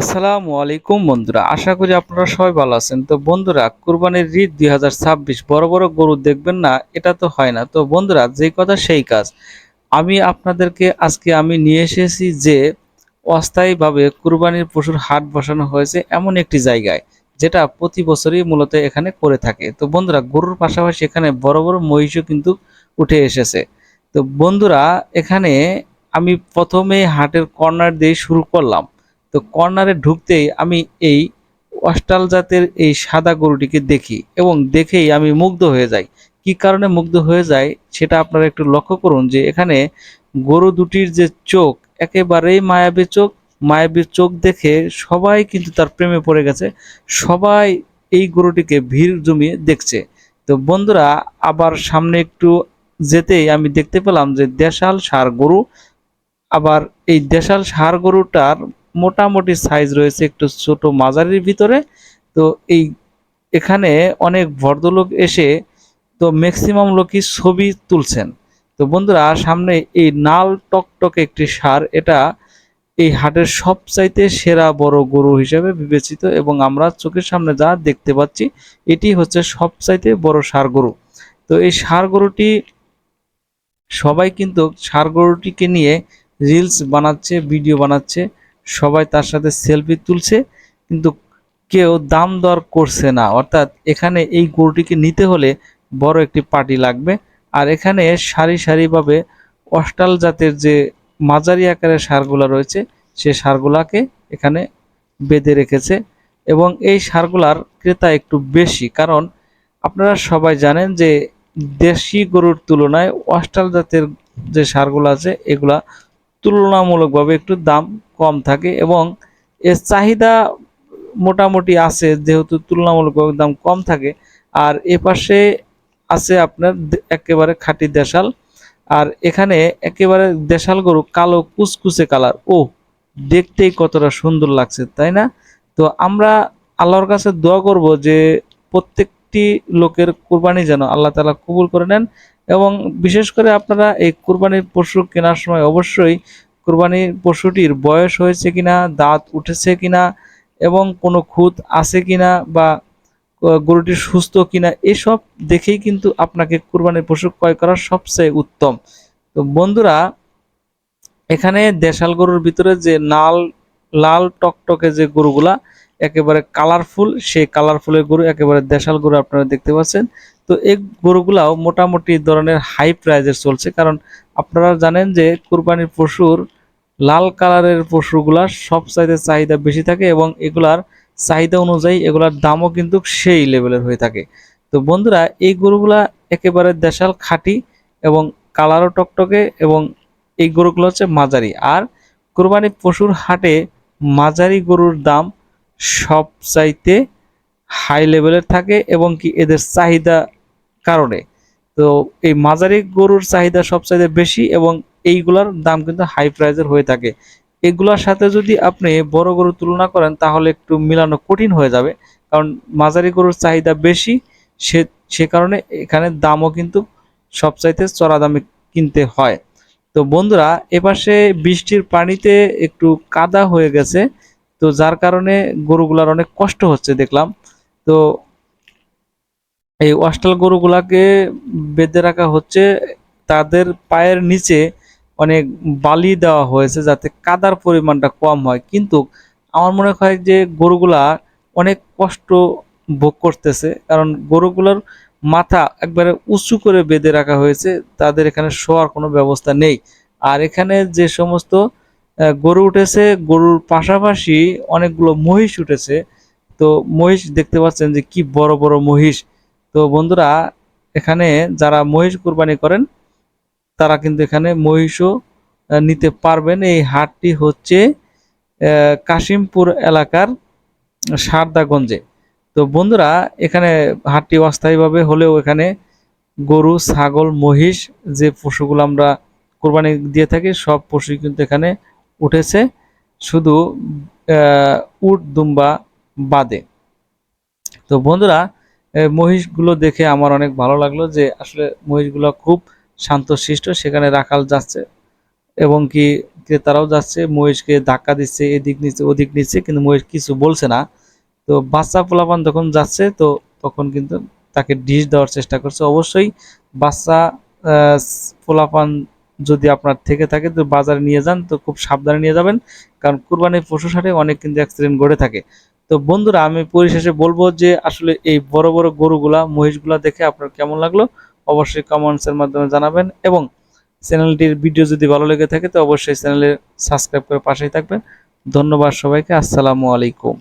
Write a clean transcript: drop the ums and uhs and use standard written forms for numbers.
আসসালামু আলাইকুম বন্ধুরা, আশা করি আপনারা সবাই ভালো আছেন। তো বন্ধুরা, কুরবানির ঈদ ২০২৬ বড় বড় গরু দেখবেন না, এটা তো হয় না। তো বন্ধুরা, যেই কথা সেই কাজ। আমি আপনাদেরকে আজকে নিয়ে এসেছি যে অস্থায়ীভাবে কুরবানির পশুর হাট বসানো হয়েছে এমন একটি জায়গায়, যেটা প্রতি বছরই মূলত এখানে করে থাকে। তো বন্ধুরা, গরুর পাশাপাশি এখানে বড় বড় মহিষও কিন্তু উঠে এসেছে। তো বন্ধুরা, এখানে আমি প্রথমে হাটের কর্নার দিয়ে শুরু করলাম। তো কর্নারে ঢুকতেই আমি এই অস্টাল জাতের এই সাদা গরুটিকে দেখি এবং দেখেই আমি মুগ্ধ হয়ে যাই। কি কারণে মুগ্ধ হয়ে যাই সেটা আপনারা একটু লক্ষ্য করুন যে এখানে গরু দুটির যে চোখ, একেবারেই মায়াবী চোখ। মায়াবী চোখ দেখে সবাই কিন্তু তার প্রেমে পড়ে গেছে। সবাই এই গরুটিকে ভিড় জমিয়ে দেখছে। তো বন্ধুরা, আবার সামনে একটু যেতেই আমি দেখতে পেলাম যে দেশাল ষাঁড় গরু। আবার এই দেশাল ষাঁড় গরুটার মোটামুটি সাইজ রয়েছে একটু ছোট মাঝারির ভিতরে। তো এই এখানে অনেক ভদ্রলোক এসে, তো ম্যাক্সিমাম লোকই ছবি তুলছেন। তো বন্ধুরা, সামনে এই নাল টকটকে একটি ষাঁড়, এটা এই হাটের সবচাইতে সেরা বড় গরু হিসেবে বিবেচিত এবং আমরা চোখের সামনে যা দেখতে পাচ্ছি এটি হচ্ছে সবচাইতে বড় ষাঁড় গরু। তো এই ষাঁড় গরুটি, সবাই কিন্তু ষাঁড় গরুটিকে নিয়ে রিলস বানাচ্ছে, ভিডিও বানাচ্ছে, সবাই তার সাথে সেলফি তুলছে, কিন্তু কেউ দাম দর করছে না। অর্থাৎ এখানে এই গরুটিকে নিতে হলে বড় একটি পার্টি লাগবে। আর এখানে সারি সারিভাবে অস্টাল জাতের যে মাঝারি আকারের ষাঁড়গুলা রয়েছে, সে ষাঁড়গুলাকে এখানে বেঁধে রেখেছে এবং এই ষাঁড়গুলার ক্রেতা একটু বেশি। কারণ আপনারা সবাই জানেন যে দেশি গরুর তুলনায় অস্টাল জাতের যে ষাঁড়গুলো আছে এগুলা তুলনামূলকভাবে একটু দাম কম থাকে এবং এর চাহিদা মোটামুটি আছে, যেহেতু তুলনামূলকভাবে দাম কম থাকে। আর এপাশে আছে আপনার একেবারে খাঁটি দেশাল। আর এখানে একেবারে দেশাল গরু কালো কুচকুচে কালার। ও, দেখতেই কতটা সুন্দর লাগছে, তাই না? তো আমরা আল্লাহর কাছে দোয়া করব যে প্রত্যেকটি লোকের কুরবানি যেন আল্লাহ তাআলা কবুল করে নেন। এবং বিশেষ করে আপনারা এই কুরবানির পশু কেনার সময় অবশ্যই কুরবানির পশুটির বয়স হয়েছে কিনা, দাঁত উঠেছে কিনা এবং কোনো খুঁত আছে কিনা বা গরুটি সুস্থ কিনা, এসব দেখেই কিন্তু আপনাকে কুরবানির পশু ক্রয় করা সবচেয়ে উত্তম। তো বন্ধুরা, এখানে দেশাল গরুর ভিতরে যে লাল টকটকে যে গরুগুলা একেবারে কালারফুল, সেই কালারফুলের গরু একেবারে দেশাল গরু আপনারা দেখতে পাচ্ছেন। তো এই গরুগুলাও মোটামুটি ধরনের হাই প্রাইজের চলছে, কারণ আপনারা জানেন যে কুরবানির পশুর লাল কালারের পশুগুলা সবচাইতে চাহিদা বেশি থাকে এবং এগুলার চাহিদা অনুযায়ী এগুলার দামও কিন্তু সেই লেভেলের হয়ে থাকে। তো বন্ধুরা, এই গরুগুলা একেবারে দেশাল খাঁটি এবং কালারও টকটকে এবং এই গরুগুলো হচ্ছে মাঝারি। আর কোরবানি পশুর হাটে মাঝারি গরুর দাম সবচাইতে হাই লেভেলের থাকে এবং কি এদের চাহিদা কারণে। তো এই মাঝারি গরুর চাহিদা সবচাইতে বেশি এবং এইগুলার দাম কিন্তু হাই প্রাইজের হয়ে থাকে। এগুলোর সাথে যদি আপনি বড় গরু তুলনা করেন তাহলে একটু মিলানো কঠিন হয়ে যাবে, কারণ মাঝারি গরুর চাহিদা বেশি। সে সে কারণে এখানে দামও কিন্তু সবচাইতে চড়া দামে কিনতে হয়। তো বন্ধুরা, এপাশে বৃষ্টির পানিতে একটু কাদা হয়ে গেছে, তো যার কারণে গরুগুলার অনেক কষ্ট হচ্ছে দেখলাম। তো এই অস্টাল গরুগুলাকে বেঁধে রাখা হচ্ছে, তাদের পায়ের নিচে অনেক বালি দেওয়া হয়েছে যাতে কাদার পরিমাণটা কম হয়। কিন্তু আমার মনে হয় যে গরুগুলা অনেক কষ্ট ভোগ করতেছে, কারণ গরুগুলোর মাথা একবারে উঁচু করে বেঁধে রাখা হয়েছে, তাদের এখানে শোয়ার কোনো ব্যবস্থা নেই। আর এখানে যে সমস্ত গরু উঠেছে, গরুর পাশাপাশি অনেকগুলো মহিষ উঠেছে। তো মহিষ দেখতে পাচ্ছেন যে কি বড় বড় মহিষ। তো বন্ধুরা, এখানে যারা মহিষ কুরবানি করেন তারা কিন্তু এখানে মহিষও নিতে পারবেন। এই হাটটি হচ্ছে কাশিমপুর এলাকার সারদাগঞ্জে। তো বন্ধুরা, এখানে হাটটি অস্থায়ীভাবে হলেও এখানে গরু, ছাগল, মহিষ যে পশুগুলো আমরা কোরবানি দিয়ে থাকি সব পশুই কিন্তু এখানে উঠেছে, শুধু উট দুম্বা বাদে। তো বন্ধুরা, মহিষগুলো দেখে আমার অনেক ভালো লাগলো যে আসলে মহিষগুলো খুব শান্তশিষ্ট, সেখানে রাখাল যাচ্ছে এবং কি ক্রেতারাও যাচ্ছে, মহিষকে ধাক্কা দিচ্ছে, এদিক নিচ্ছে ওদিক নিচ্ছে, কিন্তু মহিষ কিছু বলছে না। তো বাচ্চা পোলাপান যখন যাচ্ছে তো তখন কিন্তু তাকে ডিশ দেওয়ার চেষ্টা করছে। অবশ্যই বাচ্চা আহ, পোলাপান যদি আপনার থেকে থাকে তো বাজারে নিয়ে যান, তো খুব সাবধানে নিয়ে যাবেন, কারণ কুরবানির পশুর হাটে অনেক কিন্তু অ্যাক্সিডেন্ট ঘটে থাকে। তো বন্ধুরা, আমি পরিশেষে বলবো যে আসলে এই বড় বড় গরুগুলা মহিষগুলা দেখে আপনার কেমন লাগলো অবশ্যই কমেন্টসের মাধ্যমে জানাবেন, এবং চ্যানেলটির ভিডিও যদি ভালো লেগে থাকে তো অবশ্যই চ্যানেলে সাবস্ক্রাইব করে পাশেই থাকবেন। ধন্যবাদ সবাইকে। আসসালামু আলাইকুম।